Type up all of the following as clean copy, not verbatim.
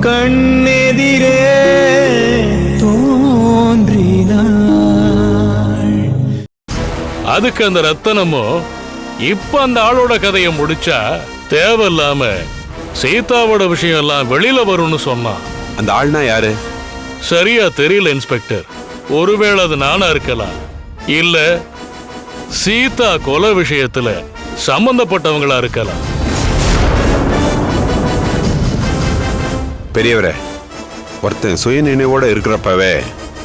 கண்ணெதிரே தோன்றினாள். அதுக்கு அந்த ரத்தனமும் இப்ப அந்த ஆளோட கதையை முடிச்சா தேவையில்லாம சீதாவோட விஷயம் எல்லாம் வெளியில வரும்னு சொன்னான். அந்த ஆள்னா யாரு? சரியா தெரியல இன்ஸ்பெக்டர். ஒருவேளை அது நானா இருக்கலாம், இல்ல சீதா கொலை விஷயத்துல சம்பந்தப்பட்டவங்களா இருக்கலாம். பெரியவரே, ஒருத்தன் சுய நினைவோட இருக்கிறப்பவே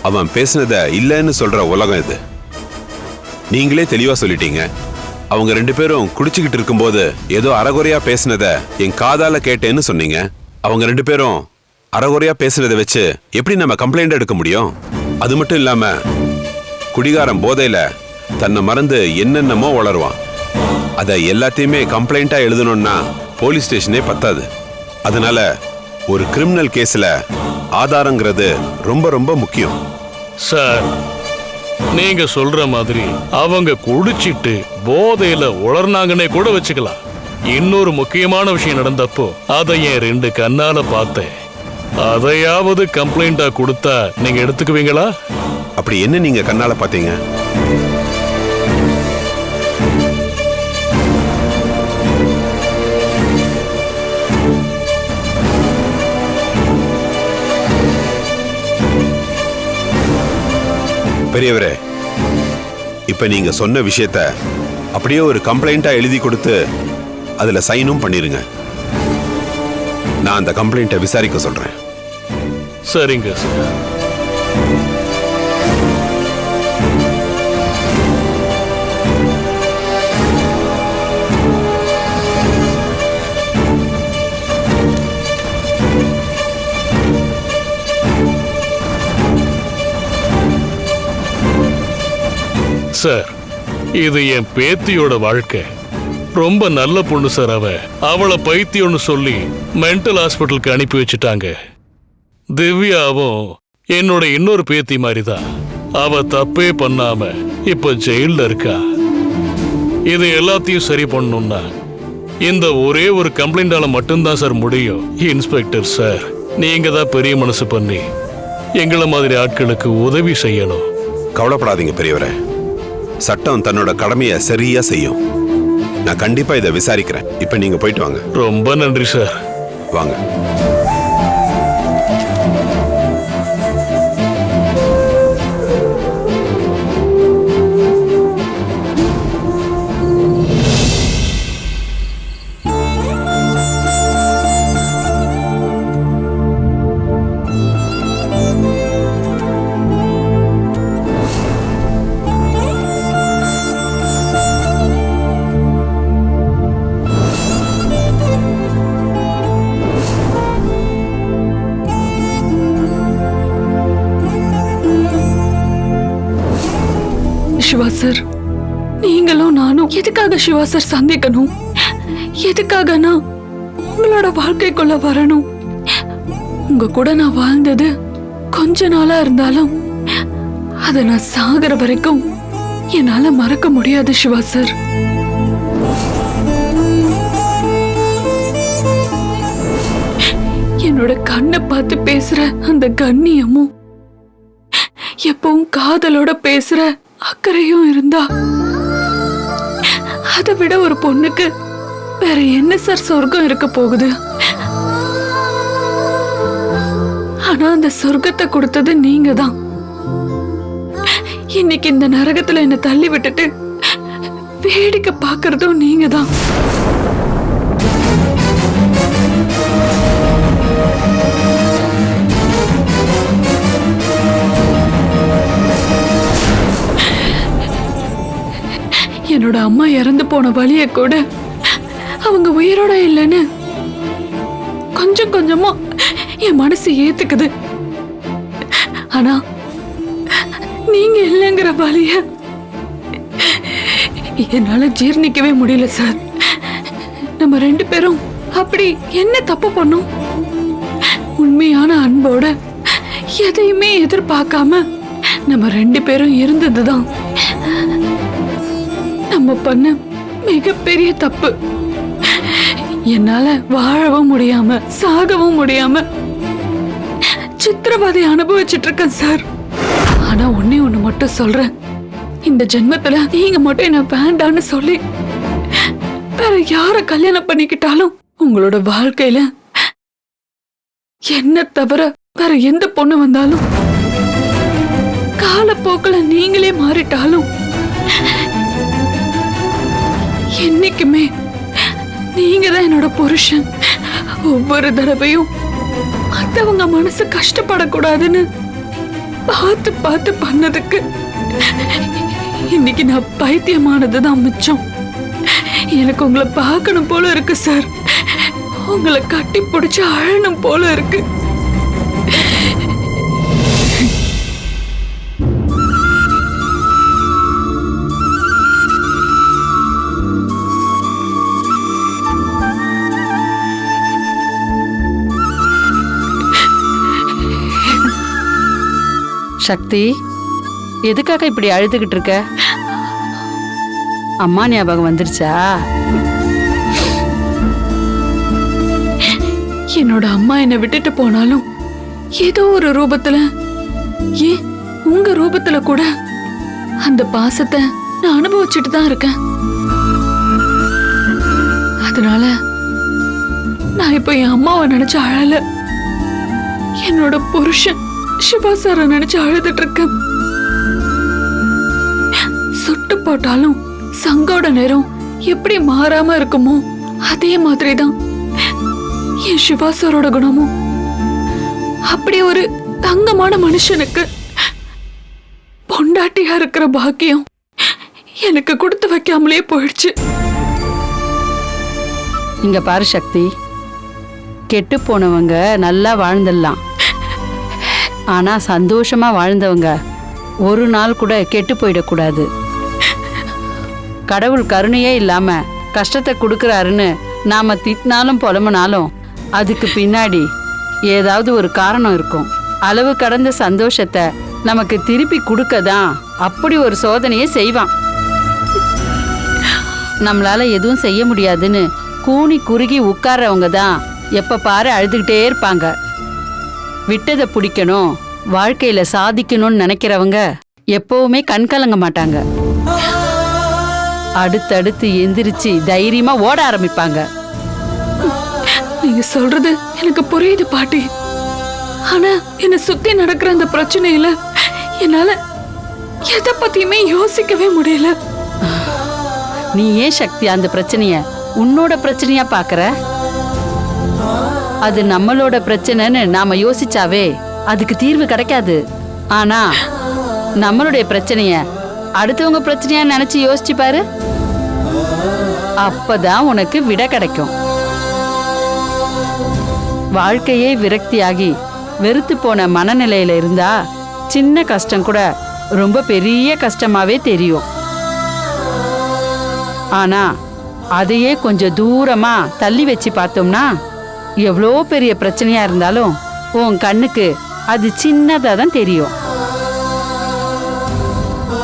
அவன் பேசினத இல்லைன்னு சொல்ற உலகம் இது. நீங்களே தெளிவா சொல்லிட்டீங்க. அவங்க 2 பேரும் குடிச்சுக்கிட்டு இருக்கும்போது ஏதோ அறகுறையா பேசினத என் காதால கேட்டேன்னு சொன்னீங்க. அவங்க 2 பேரும் அறகுறையா பேசுனதை வச்சு எப்படி நம்ம கம்ப்ளைண்ட் எடுக்க முடியும்? அது மட்டும் இல்லாம குடிகாரம் போதையில தன்னை மறந்து என்னென்னமோ வளருவான். அதை எல்லாத்தையுமே கம்ப்ளைண்டா எழுதணும்னா போலீஸ் ஸ்டேஷனே பத்தாது. அதனால ஒரு கிரிமினல் கேஸ்ல ஆதாரங்கிறது ரொம்ப ரொம்ப முக்கியம். சார், நீங்க சொல்ற மாதிரி அவங்க குடிச்சிட்டு போதையில உளர்னாங்கன்னே கூட வச்சுக்கலாம். இன்னொரு முக்கியமான விஷயம் நடந்தப்போ அதை என் 2 கண்ணால பார்த்தேன். அதையாவது கம்ப்ளைண்டா கொடுத்தா நீங்க எடுத்துக்குவீங்களா? அப்படி என்ன நீங்க கண்ணால பாத்தீங்க? பெரியவரே, இப்ப நீங்க சொன்ன விஷயத்த அப்படியே ஒரு கம்ப்ளைண்டா எழுதி கொடுத்து அதுல சைனும் பண்ணிருங்க. நான் அந்த கம்ப்ளைண்ட்டை விசாரிக்க சொல்றேன். சரிங்க சார். சார், இது என் பேத்தியோட வாழ்க்கை. ரொம்ப நல்ல பொண்ணு சார். அவளை பைத்தியம்னு சொல்லி மென்டல் ஹாஸ்பிட்டலுக்கு அனுப்பி வச்சுட்டாங்க. திவ்யாவும் என்னோட இன்னொரு பேத்தி மாதிரிதான். அவ தப்பே பண்ணாம இப்ப ஜெயில இருக்கா. இது எல்லாத்தையும் சரி பண்ணணும்னா இந்த ஒரே ஒரு கம்ப்ளைண்டால மட்டும்தான் சார் முடியும். இன்ஸ்பெக்டர் சார், நீங்க தான் பெரிய மனசு பண்ணி எங்களை மாதிரி ஆட்களுக்கு உதவி செய்யணும். கவலைப்படாதீங்க பெரியவரே, சட்டம் தன்னோட கடமையை சரியா செய்யும். நான் கண்டிப்பா இதை விசாரிக்கிறேன். இப்ப நீங்க போயிட்டு வாங்க. ரொம்ப நன்றி சார். வாங்க. சிவா சார், நீங்களும் நானும் எதுக்காக சிவா சார் சந்திக்கணும்? எதுக்காக நான் உங்களோட வாழ்க்கைக்குள்ள வரணும்? உங்க கூட நான் வாழ்ந்தது கொஞ்ச நாளா இருந்தாலும் அதை நான் சாகிற வரைக்கும் என்னால மறக்க முடியாது சிவா சார். என்னோட கண்ணை பார்த்து பேசுற அந்த கண்ணியமும் எப்பவும் காதலோட பேசுற அக்கறையும் இருந்தா அதை விட ஒரு பொண்ணுக்கு வேற என்ன சார் சொர்க்கம் இருக்க போகுது? ஆனா அந்த சொர்க்கத்தை கொடுத்தது நீங்க தான். இன்னைக்கு இந்த நரகத்துல என்ன தள்ளி விட்டுட்டு வேடிக்கை பார்க்கறதும் நீங்க தான். என்னோட அம்மா இறந்து போன வழிய கூட அவங்க உயிரோட இல்லைன்னு கொஞ்சம் கொஞ்சமா என் மனசு ஏத்துக்குது. ஆனா நீங்க இல்லைங்கிற வழிய என்னால ஜீர்ணிக்கவே முடியல சார். நம்ம 2 பேரும் அப்படி என்ன தப்பு பண்ணோம்? உண்மையான அன்போட எதையுமே எதிர்பார்க்காம நம்ம 2 பேரும் இருந்ததுதான் நம்ம பண்ண மிகப்பெரிய தப்பு. என்னால வாழவும் முடியாம சாகவும் முடியாம சித்திரவதை அனுபவிச்சிட்டு இருக்கேன் சார். ஆனா ஒண்ணே ஒண்ணு மட்டும் சொல்றேன், இந்த ஜென்மத்துல நீங்க மட்டும் என்ன வேண்டான்னு சொல்லி வேற யார கல்யாணம் பண்ணிக்கிட்டாலும் உங்களோட வாழ்க்கையில என்ன தவிர வேற எந்த பொண்ணு வந்தாலும் காலப்போக்கில் நீங்களே மாறிட்டாலும் என்னைக்குமே நீங்க தான் என்னோட புருஷன். ஒவ்வொரு தடவையும் மத்தவங்க மனசு கஷ்டப்படக்கூடாதுன்னு பார்த்து பார்த்து பண்ணதுக்கு இன்னைக்கு நான் பைத்தியமானதுதான் மிச்சம். எனக்கு உங்களை பார்க்கணும் போல இருக்கு சார். உங்களை கட்டி பிடிச்சு அழணும் போல இருக்கு. சக்தி, எதுக்காக இப்படி அழுதுகிட்டு இருக்க? அம்மா ஞாபகம் வந்துருச்சா? என்னோட அம்மா என்னை விட்டுட்டு போனாலும் ஏதோ ஒரு ரூபத்துல, ஏன் உங்க ரூபத்துல கூட அந்த பாசத்தை நான் அனுபவிச்சுட்டு தான் இருக்கேன். அதனால நான் இப்ப என் அம்மாவை நினைச்சு அழல, என்னோட புருஷன் சிவா சார நினைச்சு அழுதுட்டு இருக்கேன். சுட்டு போட்டாலும் சங்கோட நேரம் எப்படி மாறாம இருக்குமோ அதே மாதிரிதான் என் சிவா சாரோட குணமும். அப்படி ஒரு தங்கமான மனுஷனுக்கு பொண்டாட்டியா இருக்கிற பாக்கியம் எனக்கு கொடுத்து வைக்காமலே போயிடுச்சு. இங்க பாரு சக்தி, கெட்டு போனவங்க நல்லா வாழ்ந்துடலாம். ஆனா சந்தோஷமா வாழ்ந்தவங்க ஒரு நாள் கூட கெட்டு போயிடக்கூடாது. கடவுள் கருணையே இல்லாம கஷ்டத்தை கொடுக்கறாருன்னு நாம திட்டினாலும் புலம்புனாலும் அதுக்கு பின்னாடி ஏதாவது ஒரு காரணம் இருக்கும். அளவு கடந்த சந்தோஷத்தை நமக்கு திருப்பி கொடுக்கதான் அப்படி ஒரு சோதனையை செய்வான். நம்மளால எதுவும் செய்ய முடியாதுன்னு கூனி குறுகி உட்கார்றவங்க தான் எப்ப பாரு அழுதுகிட்டே இருப்பாங்க. விட்டதை பிடிக்கணும், வாழ்க்கையில சாதிக்கணும்னு நினைக்கிறவங்க எப்பவுமே கண் கலங்க மாட்டாங்க. அடுத்தடுத்து எந்திரிச்சு தைரியமா ஓட ஆரம்பிப்பாங்க. நீங்க சொல்றது எனக்கு புரியுது பாட்டி. ஆனா என்ன சுத்தி நடக்கிற அந்த பிரச்சனையில என்னால எதை பத்தியுமே யோசிக்கவே முடியல. நீ ஏன் சக்தி அந்த பிரச்சனைய உன்னோட பிரச்சனையா பாக்குற? அது நம்மளோட பிரச்சனைன்னு நாம யோசிச்சாவே அதுக்கு தீர்வு கிடைக்காது. ஆனா நம்மளுடைய பிரச்சனைய அடுத்தவங்க பிரச்சனையா நினைச்சு யோசிச்சு பாரு, அப்பதான் உனக்கு விடை கிடைக்கும். வாழ்க்கையே விரக்தியாகி வெறுத்து போன மனநிலையில இருந்தா சின்ன கஷ்டம் கூட ரொம்ப பெரிய கஷ்டமாவே தெரியும். ஆனா அதையே கொஞ்சம் தூரமா தள்ளி வச்சு பார்த்தோம்னா எவ்வளோ பெரிய பிரச்சனையா இருந்தாலும் உன் கண்ணுக்கு அது சின்னதா தான் தெரியும்.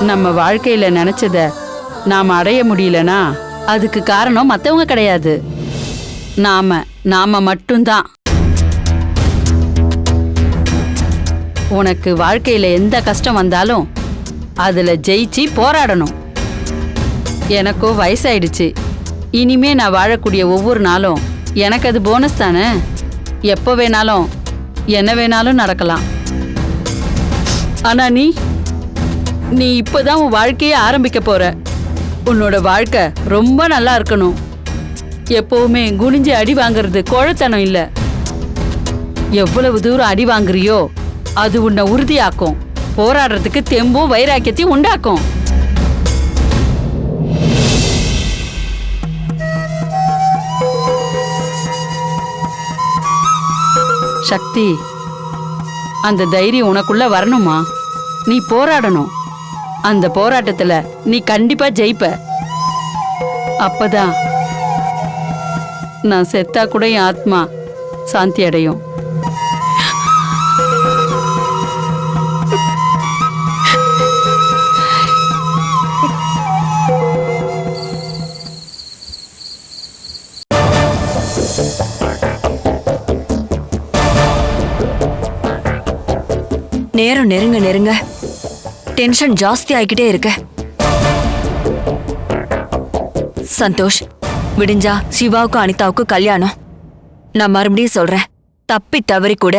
நம்ம வாழ்க்கையில நினைச்சத நாம அடைய முடியலனா அதுக்கு காரணம் மத்தவங்க கிடையாது, நாம மட்டும்தான். உனக்கு வாழ்க்கையில எந்த கஷ்டம் வந்தாலும் அதுல ஜெயிச்சு போராடணும். எனக்கோ வயசாயிடுச்சு. இனிமே நான் வாழக்கூடிய ஒவ்வொரு நாளும் எனக்கு அது போனஸ் தானே. எப்போ வேணாலும் என்ன வேணாலும் நடக்கலாம். ஆனா நீ இப்பதான் உன் வாழ்க்கையை ஆரம்பிக்க போற. உன்னோட வாழ்க்கை ரொம்ப நல்லா இருக்கணும். எப்பவுமே குனிஞ்சு அடி வாங்குறது கோழைத்தனம் இல்ல. எவ்வளவு தூரம் அடி வாங்குறியோ அது உன்னை உறுதியாக்கும், போராடுறதுக்கு தெம்பும் வைராக்கியத்தையும் உண்டாக்கும். சக்தி, அந்த தைரியம் உனக்குள்ள வரணுமா? நீ போராடணும். அந்த போராட்டத்துல நீ கண்டிப்பா ஜெயிப்ப. அப்பதான் நான் செத்தா கூட என் ஆத்மா சாந்தி அடையும். நேரம் நெருங்க நெருங்க டென்ஷன் ஜாஸ்தி ஆகிக்கிட்டே இருக்கு. சந்தோஷ், விடிஞ்சா சிவாவுக்கும் அனிதாவுக்கும் கல்யாணம். நான் மறுபடியும் சொல்றேன், தப்பி தவறி கூட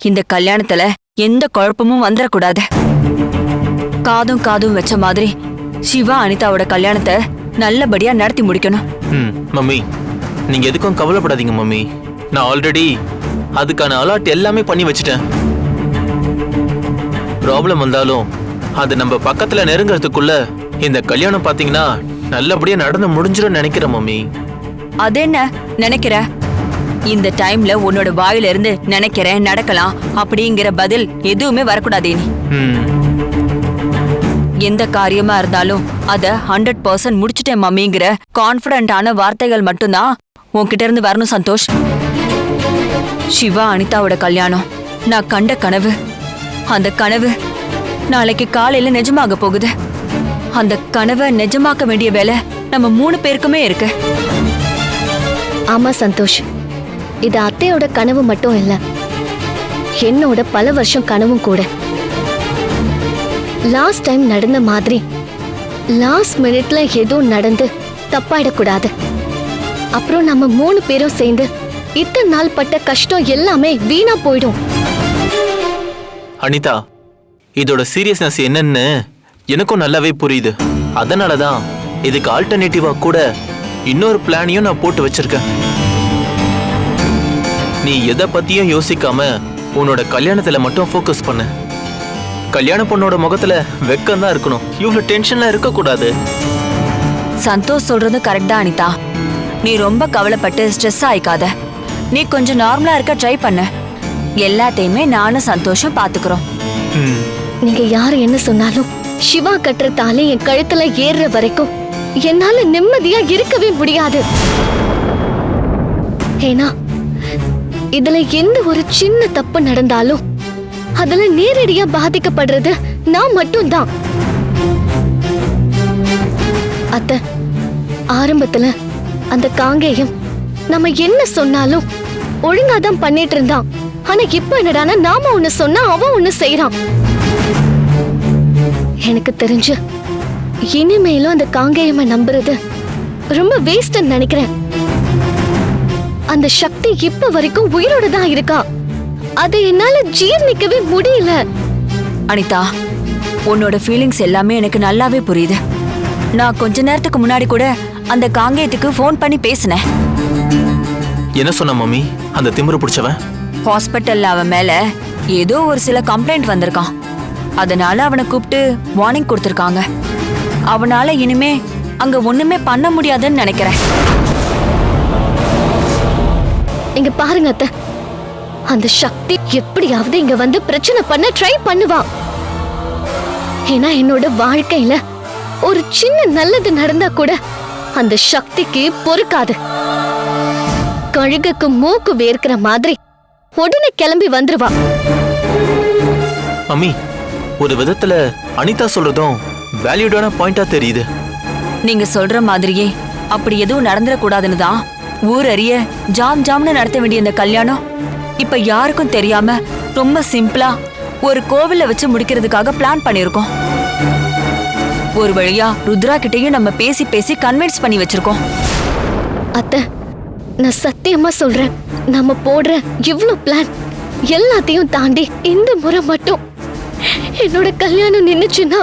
இந்த கல்யாணத்துல எந்த குழப்பமும் வந்துடக்கூடாது. காதும் காதும் வச்ச மாதிரி சிவா அனிதாவோட கல்யாணத்தை நல்லபடியா நடத்தி முடிக்கணும். மம்மி, நீங்க எதுக்கும் கவலைப்படாதீங்க மம்மி. நான் ஆல்ரெடி அதுக்கான அலர்ட் எல்லாமே பண்ணி வச்சிட்டேன். ப்ராப்ளம் வந்தாலும் அது நம்ம பக்கத்துல நெருங்கிறதுக்குள்ள இந்த கல்யாணம் பாத்தீங்கன்னா நல்லபடியா நடந்து முடிஞ்சிடும் நினைக்கிறேன் மம்மி. அது என்ன நினைக்கிற? இந்த டைம்ல உன்னோட வாயில இருந்து நினைக்கிறேன் நடக்கலாம் அப்படிங்கிற பதில் எதுவுமே வரக்கூடாது. நீ எந்த காரியமா இருந்தாலும் அத 100% முடிச்சிட்டேன் மம்மிங்கிற கான்பிடண்டான வார்த்தைகள் மட்டும்தான் உன்கிட்ட இருந்து வரணும் சந்தோஷ். சிவா அனிதாவோட கல்யாணம் நான் கண்ட கனவு. அந்த கனவு நாளைக்கு காலையில நிஜமாக போகுது. அந்த கனவை நிஜமாக்க வேண்டிய வேலை நம்ம 3 பேருக்குமே இருக்கு. ஆமா சந்தோஷ், இது அத்தையோட கனவு மட்டும் இல்ல, என்னோட பல வருஷம் கனவும் கூட. லாஸ்ட் டைம் நடந்த மாதிரி லாஸ்ட் மினிட்ல ஏதோ நடந்து தப்பாயிடக்கூடாது. அப்புறம் நம்ம 3 பேரும் சேர்ந்து இத்தனை நாள் பட்ட கஷ்டம் எல்லாமே வீணா போயிடும். அனிதா, இதோட சீரியஸ்னஸ் என்னன்னு எனக்கும் நல்லாவே புரியுது. அதனாலதான் இதுக்கு ஆல்டர்னேட்டிவா கூட இன்னொரு பிளானையும் நான் போட்டு வச்சிருக்கேன். நீ எதை பத்தியும் யோசிக்காம உன்னோட கல்யாணத்துல மட்டும் ஃபோக்கஸ் பண்ணு. கல்யாண பொண்ணோட முகத்துல வெக்கம் தான் இருக்கணும், இவ்வளவு டென்ஷன்லாம் இருக்க கூடாது. சந்தோஷ் சொல்றது கரெக்ட் தான் அனிதா. நீ ரொம்ப கவலைப்பட்டு ஸ்ட்ரெஸ் ஆயிக்காத. நீ கொஞ்சம் நார்மலா இருக்க ட்ரை பண்ண. எல்லாத்தையுமே நானும் சந்தோஷம் பாத்துக்கிறோம். நீங்க யாரு என்ன சொன்னாலும் சிவா கட்டுற தாலி என் கழுத்துல ஏறுற வரைக்கும் என்னால நிம்மதியா இருக்கவே முடியாது. ஏன்னா இதுல எந்த ஒரு சின்ன தப்பு நடந்தாலும் அதுல நேரடியா பாதிக்கப்படுறது நான் மட்டும்தான். அத்த, ஆரம்பத்துல அந்த காங்கேயம் நம்ம என்ன சொன்னாலும் ஒழுங்காதான் பண்ணிட்டு இருந்தான். ஆனா இப்ப என்னடானா நாம ஒண்ணு சொன்னா அவன் ஒண்ணு செய்யறான். எனக்கு தெரிஞ்சு இனிமேலும் அந்த காங்கேயமை நம்புறது ரொம்ப வேஸ்ட் நினைக்கிறேன். அந்த சக்தி இப்ப வரைக்கும் உயிரோட தான் இருக்கா. அதை என்னால ஜீர்ணிக்கவே முடியல. அனிதா, உன்னோட ஃபீலிங்ஸ் எல்லாமே எனக்கு நல்லாவே புரியுது. நான் கொஞ்ச நேரத்துக்கு முன்னாடி கூட அந்த காங்கேயத்துக்கு ஃபோன் பண்ணி பேசினேன். என்ன சொன்ன மம்மி அந்த திமிரு பிடிச்சவன்? ஹாஸ்பிட்டல்ல அவன் மேல ஏதோ ஒரு சில கம்ப்ளைண்ட் வந்திருக்கான். அதனால அவனை கூப்பிட்டு வார்னிங் கொடுத்திருக்காங்க. அவனால இனிமே அங்க ஒண்ணுமே பண்ண முடியாதுன்னு நினைக்கிறேன். இங்க பாருங்க அத்தை, அந்த சக்தி எப்படியாவது இங்க வந்து பிரச்சனை பண்ண ட்ரை பண்ணுவா. ஏன்னா என்னோட வாழ்க்கையில ஒரு சின்ன நல்லது நடந்தா கூட அந்த சக்திக்கு பொறுக்காது. கழுகுக்கு மூக்கு வேர்க்கிற மாதிரி உடனே கிளம்பி வந்துருவா. மம்மி, ஒரு விதத்துல அனிதா சொல்றதும் வேல்யூடான பாயிண்டா தெரியுது. நீங்க சொல்ற மாதிரியே அப்படி எதுவும் நடந்துடக்கூடாதுன்னு தான் ஊர் அறிய ஜாம் ஜாம்னு நடத்த வேண்டிய இந்த கல்யாணம் இப்ப யாருக்கும் தெரியாம ரொம்ப சிம்பிளா ஒரு கோவில்ல வச்சு முடிக்கிறதுக்காக பிளான் பண்ணிருக்கோம். ஒரு வழியா ருத்ரா கிட்டையும் நம்ம பேசி பேசி கன்வின்ஸ் பண்ணி வச்சிருக்கோம். அத்தை, நான் சத்தியமா சொல்றேன், நம்ம போடுற இவ்ளோ பிளான் எல்லாத்தையும் தாண்டி இந்த முறை மட்டும் என்னோட கல்யாணம் நின்னுச்சுன்னா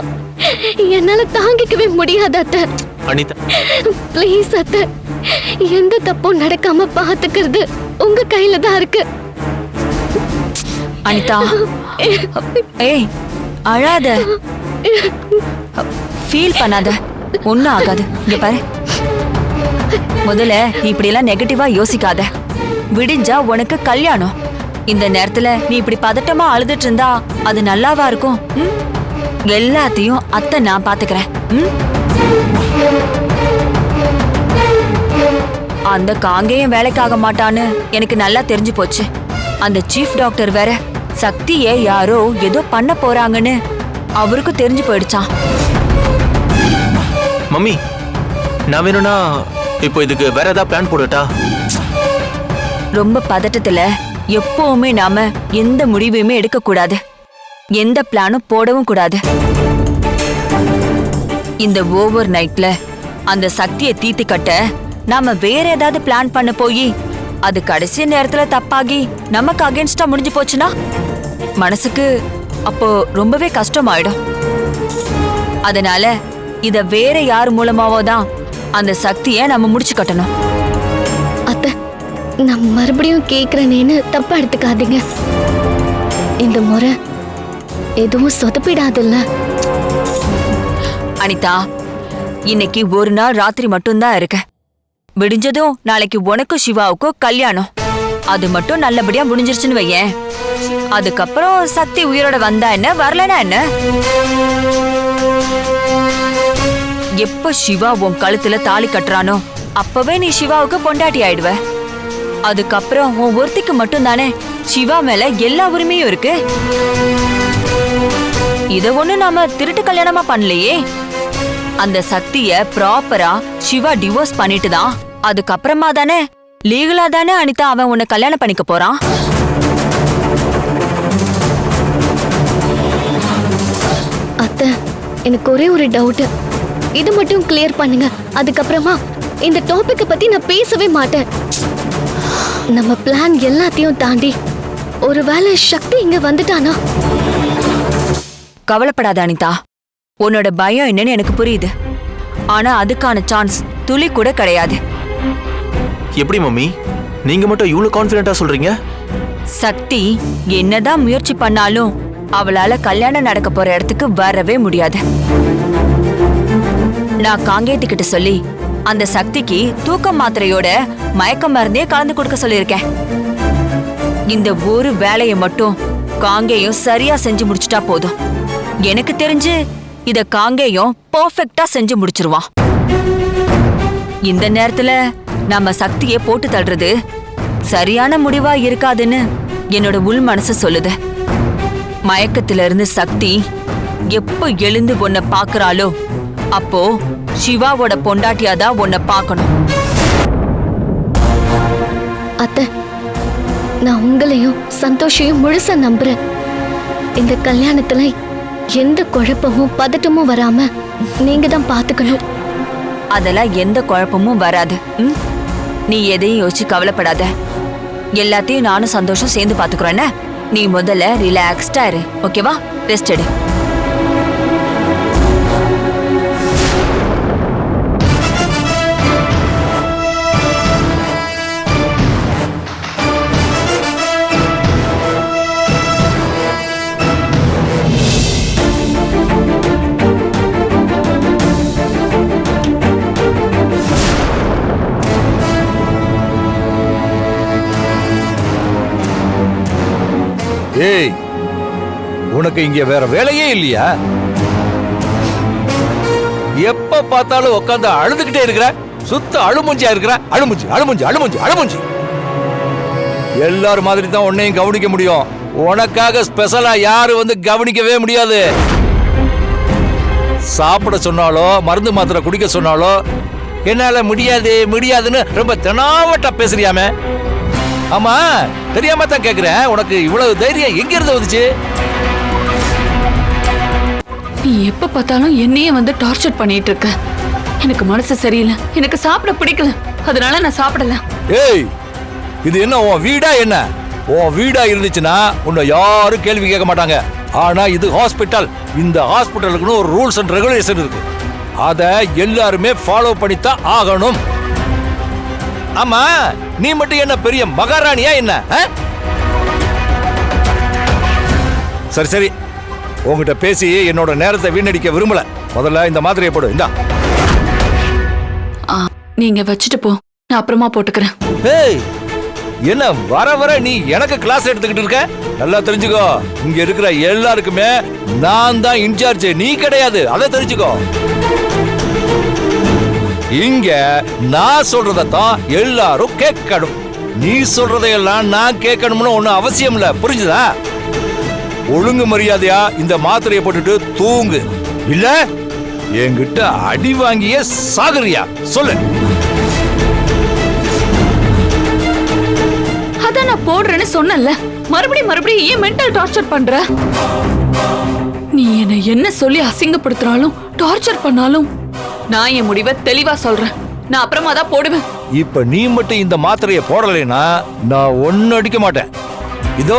என்னால தாங்கிக்கவே முடியாது அத்தை. அனிதா ப்ளீஸ் அத்தை, எந்த தப்பும் நடக்காம பாத்துக்கிறது உங்க கையில தான் இருக்கு. அனிதா, ஏய் அழாத, ஃபீல் பண்ணாத, ஒண்ணும் ஆகாது. இங்க பாரு, முதல்ல நீ இப்படி எல்லாம் நெகட்டிவா யோசிக்காத. விடிஞ்சா உனக்கு கல்யாணம். இந்த நேரத்துல நீ இப்படி பதட்டமா அழுதுட்டு இருந்தா அது நல்லாவா இருக்கும்? எல்லாத்தையும் அத்தை நான் பாத்துக்கிறேன். அந்த காங்கேயம் வேலைக்காக மாட்டான்னு எனக்கு நல்லா தெரிஞ்சு போச்சு. அந்த சீஃப் டாக்டர் வேற சக்தியே யாரோ ஏதோ பண்ண போறாங்கன்னு அவருக்கு தெரிஞ்சு போயிடுச்சான். மம்மி, நான் வேணும்னா இப்போ இதுக்கு வேற ஏதாவது பிளான் போடட்டா? ரொம்ப பதட்டத்துல எப்பவுமே நாம எந்த முடிவையுமே எடுக்க கூடாது. எந்த பிளானும் போடவும் கூடாது. இந்த ஓவர் நைட்ல அந்த சக்தியை தீத்து கட்ட நாம வேற ஏதாவது பிளான் பண்ண போய் அது கடைசி நேரத்துல தப்பாகி நமக்கு அகைன்ஸ்டா முடிஞ்சு போச்சுன்னா மனசுக்கு அப்போ ரொம்பவே கஷ்டமாயிடும். அதனால இத வேற யார் மூலமாவோ தான் அந்த சக்தியை நம்ம முடிச்சு கட்டணும். அத்தை, நான் மறுபடியும் கேக்குறேனேன்னு தப்பா எடுத்துக்காதீங்க. இந்த முறை எதுவும் சொதப்பிடாதுல்ல? அனிதா, இன்னைக்கு ஒரு நாள் ராத்திரி மட்டும்தான் இருக்கு. விடிஞ்சதும் நாளைக்கு உனக்கும் சிவாவுக்கும் கல்யாணம். அது மட்டும் நல்லபடியா முடிஞ்சிருச்சுன்னு வையேன். அதுக்கப்புறம் சக்தி உயிரோட வந்தா என்ன, வரலனா என்ன? எப்ப சிவா உன் கழுத்துல தாலி கட்டுறானோ அப்பவே நீ சிவாவுக்கு பொண்டாட்டி ஆயிடுவ. அதுக்கப்புறம் உன் ஒருத்திக்கு மட்டும் தானே சிவா மேல எல்லா உரிமையும் இருக்கு. இத ஒண்ணு நாம திருட்டு கல்யாணமா பண்ணலையே. அந்த சக்திய ப்ராப்பரா சிவா டிவோர்ஸ் பண்ணிட்டு தான் அதுக்கப்புறமா தானே லீகலா தானே அனிதா அவன் உன்னை கல்யாணம் பண்ணிக்க போறான். அத்தை, எனக்கு ஒரே ஒரு டவுட், இது மட்டும் கிளியர் பண்ணுங்க. அதுக்கப்புறமா இந்த டாபிக்க பத்தி நான் பேசவே மாட்டேன். நம்ம பிளான் எல்லாத்தையும் தாண்டி ஒருவேளை சக்தி இங்க வந்துட்டானா? கவலைப்படாத அனிதா, உன்னோட பயம் என்னன்னு எனக்கு புரியுது. ஆனா அதுக்கான சான்ஸ் துளி கூட கிடையாது. எப்படி மம்மி நீங்க மட்டும் இவ்வளவு கான்ஃபிடென்ட்டா சொல்றீங்க? சக்தி என்னதான் முயற்சி பண்ணாலும் அவளால கல்யாணம் நடக்க போற இடத்துக்கு வரவே முடியாது. நான் காங்கேயத்துக்கிட்ட சொல்லி அந்த சக்திக்கு தூக்க மாத்திரையோட மயக்க மருந்தே கலந்து கொடுக்க சொல்லியிருக்கேன். இந்த ஒரு வேலையை மட்டும் காங்கேயம் சரியா செஞ்சு முடிச்சுட்டா போதும். எனக்கு தெரிஞ்சு இத காங்கேயம் பெர்ஃபெக்ட்டா செஞ்சு முடிச்சிருவான். இந்த நேரத்துல நம்ம சக்தியை போட்டு தள்ளுறது சரியான முடிவா இருக்காதுன்னு என்னோட உள் மனசு சொல்லுது. மயக்கத்துல இருந்து சக்தி எப்ப எழுந்து உன்னை பாக்குறாளோ அப்போ சிவாவோட பொண்டாட்டியாதான் உன்னை பார்க்கணும். அத்தை, நான் உங்களையும் சந்தோஷையும் முழுசா நம்புறேன். இந்த கல்யாணத்துல எந்த குழப்பமும் பதட்டமும் வராம நீங்க தான் பாத்துக்கணும். அதெல்லாம் எந்த குழப்பமும் வராது. நீ எதையும் யோசிச்சு கவலைப்படாத. எல்லாத்தையும் நானும் சந்தோஷம் சேர்ந்து பாத்துக்கிறேன். நீ முதல்ல ரிலாக்ஸ்டா இரு, ஓகேவா? ரெஸ்ட் எடு. ஏய், உனக்கு இங்க வேற வேலையே இல்லையா? எப்ப பார்த்தாலும் உட்காந்து அழுதுகிட்டே இருக்கிற, சுத்த அழுமுஞ்சியா இருக்கிற. அழுமுஞ்சி அழுமுஞ்சி அழுமுஞ்சி அழுமுஞ்சி. எல்லாரும் மாதிரி தான் உன்னையும் கவனிக்க முடியும். உனக்காக ஸ்பெஷலா யாரு வந்து கவனிக்கவே முடியாது. சாப்பிட சொன்னாலோ மருந்து மாத்திரை குடிக்க சொன்னாலோ என்னால முடியாது முடியாதுன்னு ரொம்ப தெனாவட்டா பேசுறியாமே. ஆமா, தெரியாம தான் கேக்குறேன், உனக்கு இவ்வளவு தைரியம் எங்க இருந்து வந்துச்சு? நீ எப்ப பார்த்தாலும் என்னையே வந்து டார்ச்சர் பண்ணிட்டு இருக்க. எனக்கு மனசு சரியில்லை, எனக்கு சாப்பிட பிடிக்கல, அதனால நான் சாப்பிடல. ஏய், இது என்ன உன் வீடா? என்ன உன் வீடா இருந்துச்சுன்னா உன்னை யாரும் கேள்வி கேட்க மாட்டாங்க. ஆனா இது ஹாஸ்பிட்டல். இந்த ஹாஸ்பிட்டலுக்குன்னு ஒரு ரூல்ஸ் அண்ட் ரெகுலேஷன் இருக்கு. அத எல்லாருமே ஃபாலோ பண்ணித்தான் ஆகணும். ஆமா, நீ மட்டும் என்ன பெரிய மகாராணியா என்ன? சரி சரி, உங்ககிட்ட பேசி என்னோட நேரத்தை வீணடிக்க விரும்பல. முதல்ல இந்த மாதிரியை போடு. இந்தா. நீங்க வச்சுட்டு போ, நான் அப்புறமா போட்டுக்கிறேன். ஏய், என்ன வர வர நீ எனக்கு கிளாஸ் எடுத்துக்கிட்டு இருக்க? நல்லா தெரிஞ்சுக்கோ, இங்க இருக்கிற எல்லாருக்குமே நான் தான் இன்சார்ஜ், நீ கிடையாது. அதை தெரிஞ்சுக்கோ. இங்க நான் சொல்றதான் எல்லாரும் கேட்கணும். நீ சொல்றதையெல்லாம் நான் கேட்கணும்னு ஒன்னும் அவசியம் இல்ல, புரிஞ்சுதா? ஒழுங்கு மரியாதையா இந்த மாத்திரையை போட்டுட்டு தூங்கு. இல்ல என்கிட்ட அடி வாங்கிய சாகுறியா? சொல்லு. அதான் நான் போடுறேன்னு சொன்னேன்ல, மறுபடியும் ஏன் மென்டல் டார்ச்சர் பண்ற? நீ என்னை என்ன சொல்லி அசிங்கப்படுத்தினாலும் டார்ச்சர் பண்ணாலும் நான் என் முடிவை தெளிவா சொல்றேன். நான் அப்புறமா தான் போடுவேன். இப்ப நீ மட்டும் இந்த மாத்திரையை போடலைன்னா நான் ஒண்ணு அடிக்க மாட்டேன். இதோ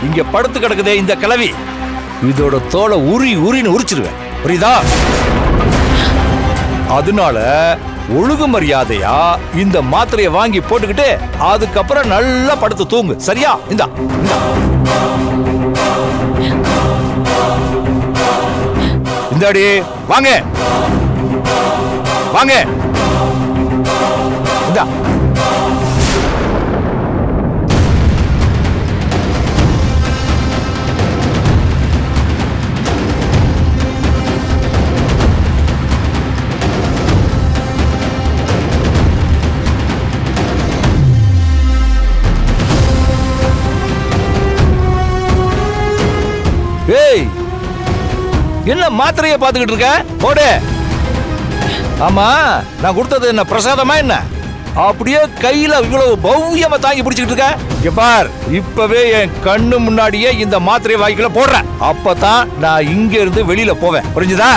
இங்க படுத்து கிடக்குதே இந்த கிழவி, இதோட தோலை உரின்னு உரிச்சிருவேன். புரியுதா? அதனால ஒழுங்கு மரியாதையா இந்த மாத்திரையை வாங்கி போட்டுக்கிட்டு அதுக்கப்புறம் நல்லா படுத்து தூங்கு. சரியா? இந்தா இந்தாடி, வாங்க வாங்க, இந்தா. ஏய், என்ன மாத்திரையை பார்த்துக்கிட்டு இருக்க? போடு. ஆமா, நான் கொடுத்தது என்ன பிரசாதமா என்ன? அப்படியே கையில இவ்வளவு பவ்யமா தாங்கி பிடிச்சிக்கிட்டு இருக்க. இங்க பார், இப்பவே என் கண்ணு முன்னாடியே இந்த மாத்திரையை வாய்க்குள்ள போடுறேன். அப்பதான் நான் இங்க இருந்து வெளியில போவேன். புரிஞ்சுதா?